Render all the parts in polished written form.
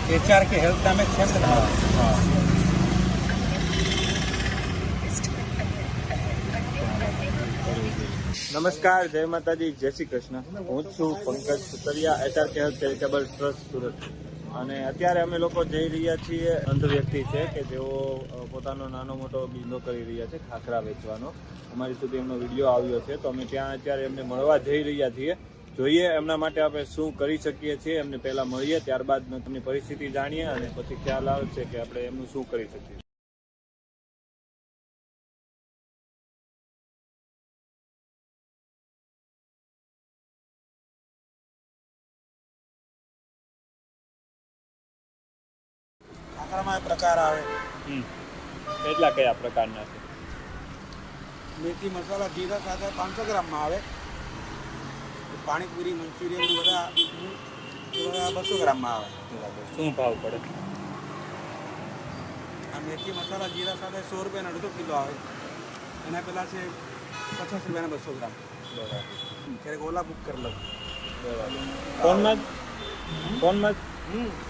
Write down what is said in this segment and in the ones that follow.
HR કે health નામે છે ને? હા હા. નમસ્કાર, જય માતાજી, જય શ્રી કૃષ્ણ. હું છું પંકજ સુતરિયા, HR કે હેલ્થ ચેરિટેબલ ટ્રસ્ટ સુરત. અને અત્યારે અમે લોકો જઈ રહ્યા છીએ. અંધ વ્યક્તિ છે કે જેઓ પોતાનો નાનો મોટો બિઝનેસ કરી રહ્યા છે, ખાખરા વેચવાનો. અમારી સુધી એમનો વિડીયો આવ્યો છે, તો અમે ત્યાં અત્યારે એમને મળવા જઈ રહ્યા છીએ. જોઈએ એમના માટે આપણે શું કરી શકીએ છીએ. એમને પહેલાં મળીએ, ત્યારબાદ તેમની પરિસ્થિતિ જાણીએ અને પછી ખ્યાલ આવે છે કે આપણે એમનું શું કરી શકીએ. ખાખરામાં પ્રકાર આવે. કેટલા કયા પ્રકારના છે? મેથી મસાલા જીરા સાથે 500 ગ્રામમાં આવે. પાણીપુરી મંચુરિયન બધા 200 ગ્રામમાં આવે. શું ભાવ પડે? આ મેથી મસાલા જીરા સાથે 100 રૂપિયાના 1.5 કિલો આવે. એના પહેલાં છે 50 રૂપિયાના 200 ગ્રામ. બરાબર. ક્યારેક ઓલા બુક કરી લઉં. બરાબર. ફોનમાં જ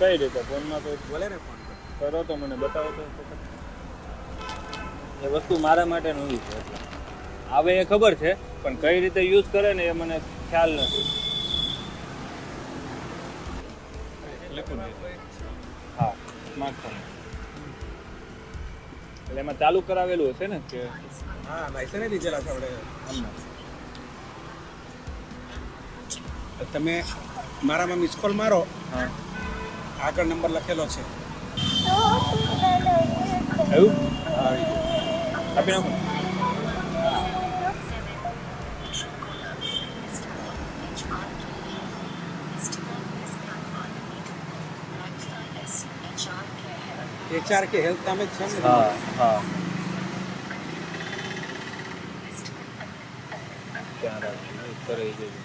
કઈ રીતે? ફોનમાં તો બોલે ને ફોન કરો તો મને બતાવો તો. એ વસ્તુ મારા માટે નવી છે એટલે આવે એ ખબર છે, પણ કઈ રીતે યુઝ કરે ને એ મને ખ્યાલ નથી. હા, સ્માર્ટફોન એટલે એમાં ચાલુ કરાવેલું હશે ને કે? હા, લાયસન્સ લીધેલા છે આપણે. તમે મારામાં મિસ કોલ મારો. હા, આગળ નંબર લખેલો છે. એવું આપી નાખો. HR કે હેલ્થ નામે જ છે ને? હા હા. ત્યાં રાખી કરી દેજો.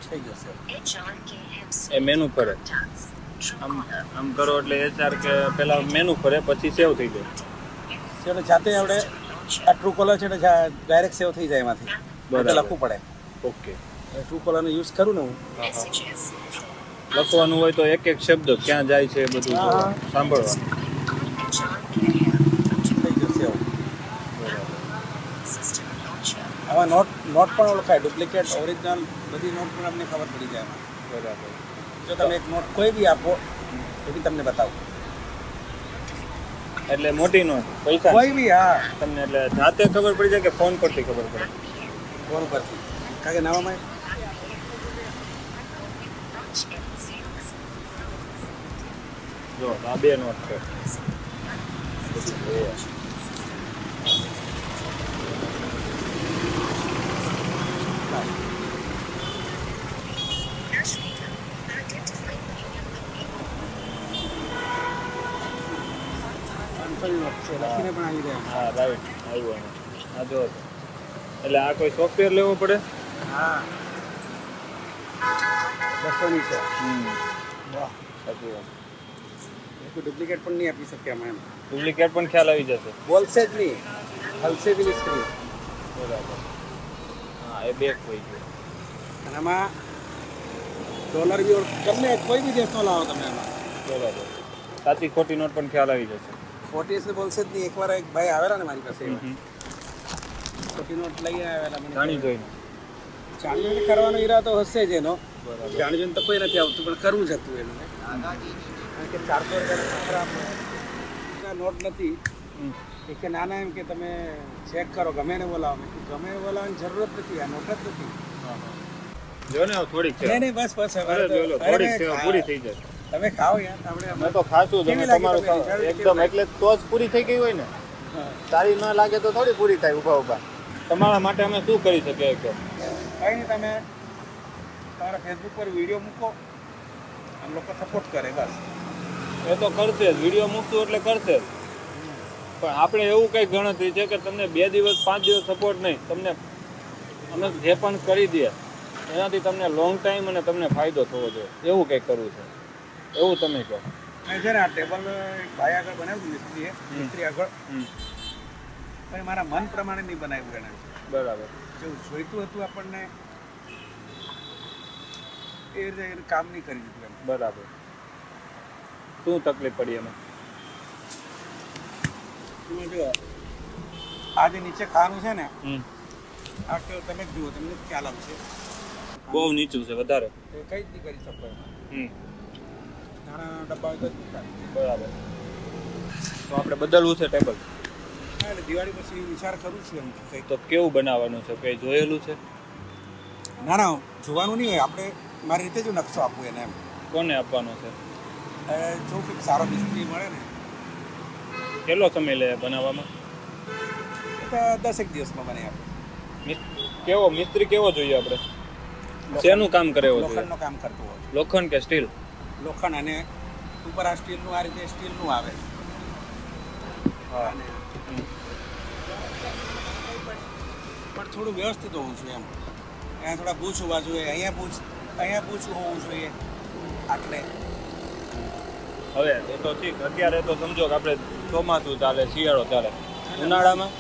થઈ જશે. એ મેનુ ફરે. આમ કરો એટલે HR કે પેલા મેનુ ફરે, પછી સેવ થઈ જાય. એટલે જાતે આપણે આ ટ્રુ કોલર છે એટલે ડાયરેક્ટ સેવ થઈ જાય એમાંથી. બરાબર. લખવું પડે. ઓકે. ટ્રુ કોલરનો યુઝ કરું ને હું. લખવાનું હોય તો એક એક શબ્દ ક્યાં જાય છે એ બધું હા. સાંભળવાનું. થઈ જશે એવું. આમાં નોટ પણ ઓળખાય, ડુપ્લિકેટ ઓરિજિનલ બધી નોટ પણ અમને ખબર પડી જાય એમાં. બરાબર. જો તમે એક નોટ કોઈ બી આપો તો બી તમને બતાવું. એટલે મોટી નોટ પૈસા કોઈ બી હા તમને એટલે જાતે ખબર પડી જાય કે ફોન પરથી ખબર પડે? ફોન પરથી. કારણ કે નવામાં જો આ બે નોટ છે. લખીને પણ આવી જાય. હા રાઈટ, આવ્યો એનો. આ જો એટલે આ કોઈ સોફ્ટવેર લેવો પડે? હા 200ની છે. વાહ, સાચી વાત. કોઈ ડુપ્લિકેટ પણ નહીં આપી શકે એમાં એમ. ડુપ્લિકેટ પણ ખ્યાલ આવી જશે. બોલશે જ નહીં, હલશે બી નહીં સ્ક્રીન. બરાબર. હા, એ બેક હોય ગયો. અને આમાં ડોલર બી ગમે કોઈ બી દેશનો લાવો તમે એમાં. બરાબર. સાચી ખોટી નોટ પણ ખ્યાલ આવી જશે. ખોટી છે બોલશે જ નહીં. એકવાર એક ભાઈ આવેલા ને મારી પાસે, ખોટી નોટ લઈ આવેલા. મને જાણી જોઈને. જાણીને કરવાનો ઈરાદો હશે જ એનો. બરાબર. જાણી જોઈને તો કોઈ નથી આવતું, પણ કરવું જ હતું એનું. કારણ કે 400 નોટ નથી. એ કે નાના એમ કે તમે ચેક કરો, ગમે ને બોલાવો. મેં કીધું ગમે બોલાવવાની જરૂરત નથી, આ નોટ જ નથી. જો ને થોડીક છે. નહીં બસ થોડીક છે, પૂરી થઈ જાય. તમે ખાઓ યાર. આપણે મેં તો ખાશું. તમે તમારું એકદમ એટલે તો જ પૂરી થઈ ગઈ હોય ને. સારી ન લાગે તો થોડી પૂરી થાય ઊભા ઊભા. તમારા માટે અમે શું કરી શકીએ? કે કંઈ નહીં, તમે તમારા ફેસબુક પર વિડીયો મૂકો, આમ લોકો સપોર્ટ કરે બસ. એ તો કરશે જ, વિડીયો મૂકશું એટલે કરશે જ. પણ આપણે એવું કંઈ ગણતરી છે કે તમને 2 દિવસ 5 દિવસ સપોર્ટ નહીં, તમને અમે જે પણ કરી દઈએ એનાથી તમને લોંગ ટાઈમ અને તમને ફાયદો થવો જોઈએ એવું કંઈક કરવું છે એવું તમે કહો. મેં છે ને આ ટેબલ એક ભાઈ આગળ બનાવ્યું મિસ્ત્રીએ, મિસ્ત્રી આગળ, પણ મારા મન પ્રમાણે નહીં બનાવ્યું એને. બરાબર. જેવું જોઈતું હતું આપણને એ રીતે એને કામ નહીં કરી દીધું એમ. બરાબર. શું તકલીફ પડી એમાં? એમાં જો આ જે નીચે ખાવાનું છે ને, હમ. આ કે તમે જ જુઓ, તમને ખ્યાલ આવશે. બહુ નીચું છે વધારે. એ કંઈ જ નહીં કરી શકો એમ. હમ. નાના ડબ્બા હોય તો જ નહીં થાય. બરાબર. તો આપણે બદલવું છે ટેબલ. હા, એટલે દિવાળી પછી વિચાર કરું છું એમ કંઈક. તો કેવું બનાવવાનું છે, કંઈ જોયેલું છે? ના ના, જોવાનું નહીં હોય, આપણે મારી રીતે જ નકશો આપવું એને એમ. કોને આપવાનો છે? જો કંઈક સારો મિસ્ત્રી મળે ને કેટલો સમય લે બનાવવામાં? તો 10 દિવસમાં બને આપણે. કેવો મિસ્ત્રી કેવો જોઈએ આપણે? શેનું કામ કરે એવું જોઈએ? લોખંડનું કામ કરતું હોય. લોખંડ કે સ્ટીલ? લોખંડ અને ઉપર આ સ્ટીલનું, આ રીતે સ્ટીલનું આવે. હા. અને પણ થોડું વ્યવસ્થિત હોવું જોઈએ એમ. અહીંયા થોડા બૂચ હોવા જોઈએ, અહીંયા બૂચ હોવું જોઈએ. આટલે હવે એ તો ઠીક, અત્યારે તો સમજો કે આપણે ચોમાસું ચાલે, શિયાળો ચાલે. ઉનાળામાં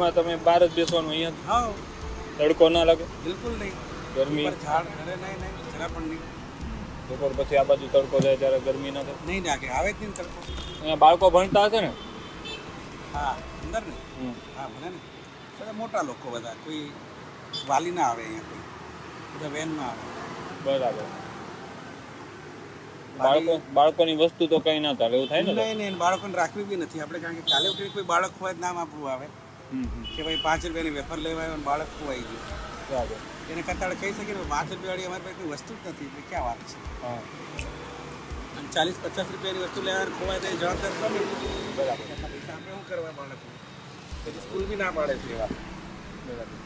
એટલે તમે બહાર જ બેસવાનું, અહીંયા હા, તડકો ના લાગે? બિલકુલ નહીં. ગરમી? ઉપર ઝાડ અરે નહીં, જરા પણ નહીં. બપોર પછી આ બાજુ તડકો જાય ત્યારે ગરમી ના થાય? નહીં લાગે, આવે જ નહીં તડકો. અહીંયા બાળકો ભણતા હશે ને? હા, અંદર ને. હા, ભલે ને. બધા મોટા લોકો બધા, કોઈ વાલી ના આવે અહીંયા, કોઈ બધા વેનમાં આવે. બરાબર. બાળકોની વસ્તુ તો કઈ ના ચાલે એવું થાય ને? નહીં, બાળકોને રાખવી બી નથી આપણે, કારણ કે કાલે ઉઠીને કોઈ બાળક હોય નામ આપવું આવે કે ભાઈ 5 રૂપિયાની વેફર લેવા આવ્યો અને બાળક ખોવાઈ ગયું. બરાબર. એને કરતાં કહી શકીએ ને 5 રૂપિયાવાળી અમારી પાસે કોઈ વસ્તુ જ નથી, એટલે ક્યાં વાત છે. હા. અને 40-50 રૂપિયાની વસ્તુ લેવા ખોવાય તો એ જવાબદાર કોની? બરાબર. એટલા પૈસા આપણે શું કરવા બાળકને? પછી સ્કૂલ બી ના પાડે છે એવા. બરાબર.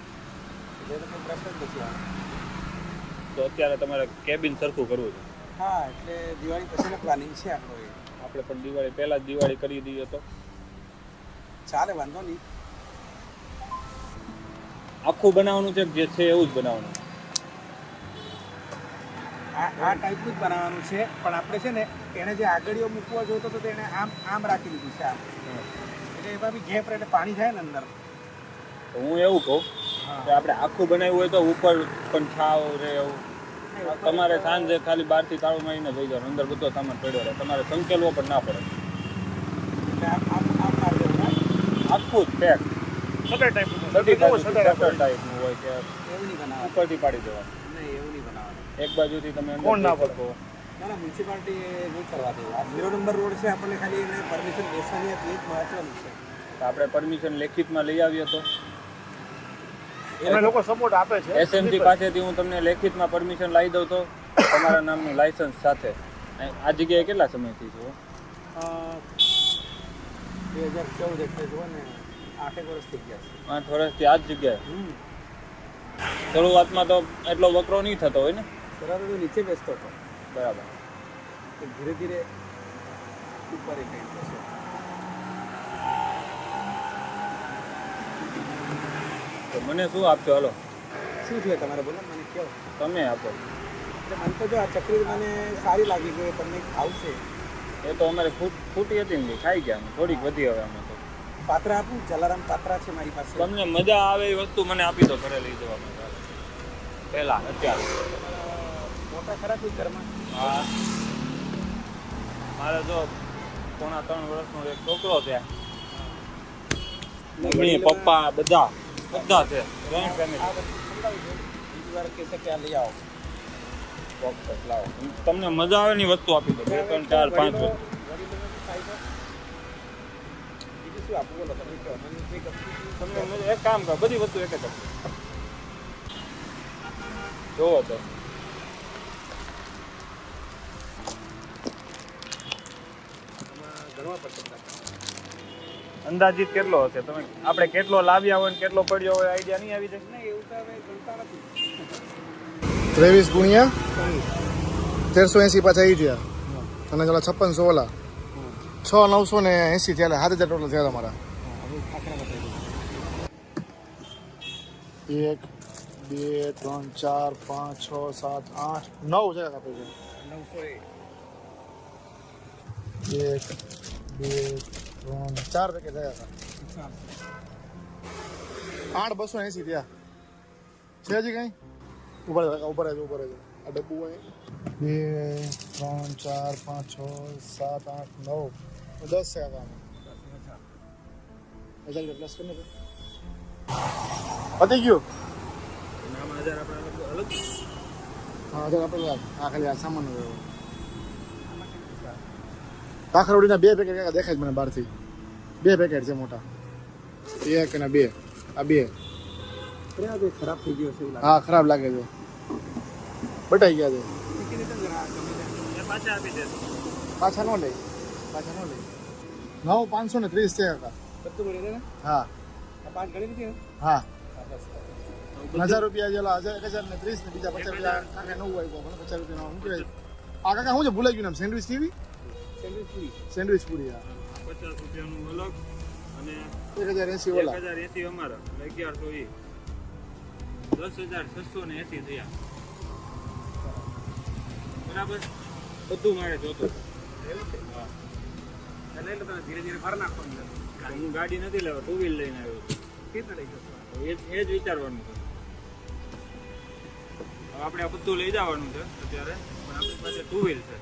એટલે તો કોઈ પ્રશ્ન જ નથી આવે. તો અત્યારે તમારે કેબિન સરખું કરવું છે? હા, એટલે દિવાળી પછીનો પ્લાનિંગ છે આપણો એ. આપણે પણ દિવાળી પહેલા જ દિવાળી કરી દઈએ તો ચાલે, વાંધો નહીં. આખું બનાવવાનું છે જે છે એવું જ બનાવવાનું? આ ટાઈપનું જ બનાવવાનું છે, પણ આપણે છે ને એને જે આગળીઓ મૂકવા જોઈતો હતો તેને આમ રાખી દીધું છે આમ. એટલે એમાં બી ગેપ રહે એટલે પાણી જાય ને અંદર. તો હું એવું કહું કે આપણે આખું બનાવ્યું હોય તો ઉપર પણ છાવ રહે એવું. તમારે સાંજે ખાલી બહારથી તાળું મારીને જઈ જવાનું, અંદર બધો સામાન પડ્યો રહે, તમારે સંકેલવો પણ ના પડે. એટલે આમ મારી દેવું. આખું જ પેક શટર ટાઈપનું ટાઈપનું હોય કે એવું નહીં બનાવવાનું. ઉપરથી પાડી દેવાનું? નહીં, એવું નહીં બનાવવાનું. એક બાજુથી તમે અંદર કોણ ના જઈ શકો. ના ના, મ્યુનિસિપાલિટી નહીં કરવા દેવું. આ 0 નંબર રોડ છે, આપણને ખાલી એને પરમિશન બેસવાની હતી, એ જ મહત્વનું છે. તો આપણે પરમિશન લેખિતમાં લઈ આવીએ તો એમાં લોકો સપોર્ટ આપે છે. એસએમસી પાસેથી હું તમને લેખિતમાં પરમિશન લાવી દઉં તો તમારા નામનું લાયસન્સ સાથે. આ જગ્યાએ કેટલા સમયથી છો? 2014 એટલે જુઓ ને 8 વર્ષ થઈ ગયા છે. 8 વર્ષથી આ જ જગ્યાએ? શરૂઆતમાં તો એટલો વકરો નહીં થતો હોય ને? શરૂઆત તો નીચે બેસતો હતો. બરાબર. ધીરે ધીરે ઉપર એ કઈ છે. તો મને શું આપશો? હાલો, શું છે તમારે, બોલો મને કહો. તમે આપો. એટલે મને તો જો આ ચકરી મને સારી લાગી કે તમને આવશે. એ તો અમારે ફૂટી હતી ને, ખાઈ ગયા અમે, થોડીક વધી હવે અમે તો. પાત્રા આપું, જલારામ પાત્રા છે મારી પાસે. તમને મજા આવે એ વસ્તુ મને આપી દો, ઘરે લઈ જવા માટે. પહેલા અત્યારે મોટા ખરા કોઈ ઘરમાં? હા, મારે જો 3.5 વર્ષનો એક છોકરો છે, મમ્મી પપ્પા બધા છે, જોઈન્ટ ફેમિલી. બીજી વાર કહેશે કે આ લઈ આવો. ચોક્કસ લાવો, તમને મજા આવે ની વસ્તુ આપી દો. 2, 3, 4, 5 બીજું શું આપું બોલો તમે કહો. મને જે ગમતું તમને એક કામ કરો, બધી વસ્તુ એક જ આપો. જોવો તો ગણવા પડશે. અંદાજિત કેટલો હશે? તમે આપણે કેટલો લાવ્યા હોય ને કેટલો પડ્યો હોય આઈડિયા નહીં આવી જાય? નહીં, એવું તો હવે ગણતા નથી. 23 ગુણ્યા 1380 પાછા આવી ગયા અને ચાલો 5600 ઓલા 6980 થયા, 7000 ટોટલ થયા તમારા. હવે ખાખરા બતાવી દઉં. 1 2 3 4 5 6 7 8 9 છે કાપે છે 900 1 2 3 4 પેકેટ થયા હતા 8 280 થયા છે હજી કઈ ઉપર રહેજો આ ડબ્બુ હોય 2 3 4 5 6 7 8 9 10 છે કામ હજાર પ્લસ કરીને પતી ગયું આમાં 1000 આપણે અલગ હા હજાર આપણે આ ખાલી આ સામાન કાખરોડીના 2 પેકેટ દેખાય જ મને બહારથી 2 પેકેટ છે મોટા 1 અને 2 આ 2 ખરાબ થઈ ગયો છે એવું લાગે હા ખરાબ લાગે છે બટાઈ ગયા છે શીખી લીધો જરા ગમે ત્યાં. એ પાછા આપી દે પાછા ન લે 9 530 છે કાકા બધું ભરી દે ને હા આ 5 ગણી દીધી ને હા હા, બસ 1000 રૂપિયા જેલા 1000 ને 30 ને બીજા 50 રૂપિયા કાકા નવું આવ્યું મને 50 રૂપિયા શું કહેવાય આ કાકા શું છે ભૂલાઈ ગયું નામ સેન્ડવિચ કેવી સેન્ડવિચ પૂરી સેન્ડવિચ પૂરી હા 50 રૂપિયાનું અલગ અને 1080 ઓલા 1080 અમારા એટલે 1100 એ 10,680 થયા બરાબર બધું મારે જોતું એવું છે હા એટલે એટલે તમે ધીરે ધીરે ભર નાખવાનું છે. તો હું ગાડી નથી લેવા ટુ વ્હીલ લઈને આવ્યો છું. કેટલા લઈ જશો એ જ વિચારવાનું છે હવે આપણે આ બધું લઈ જવાનું છે અત્યારે પણ આપણી પાસે ટુ વ્હીલ છે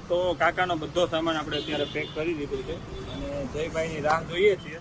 તો કાકાનો બધો સામાન આપણે અત્યારે પેક કરી દીધો છે અને જયભાઈની રાહ જોઈએ છીએ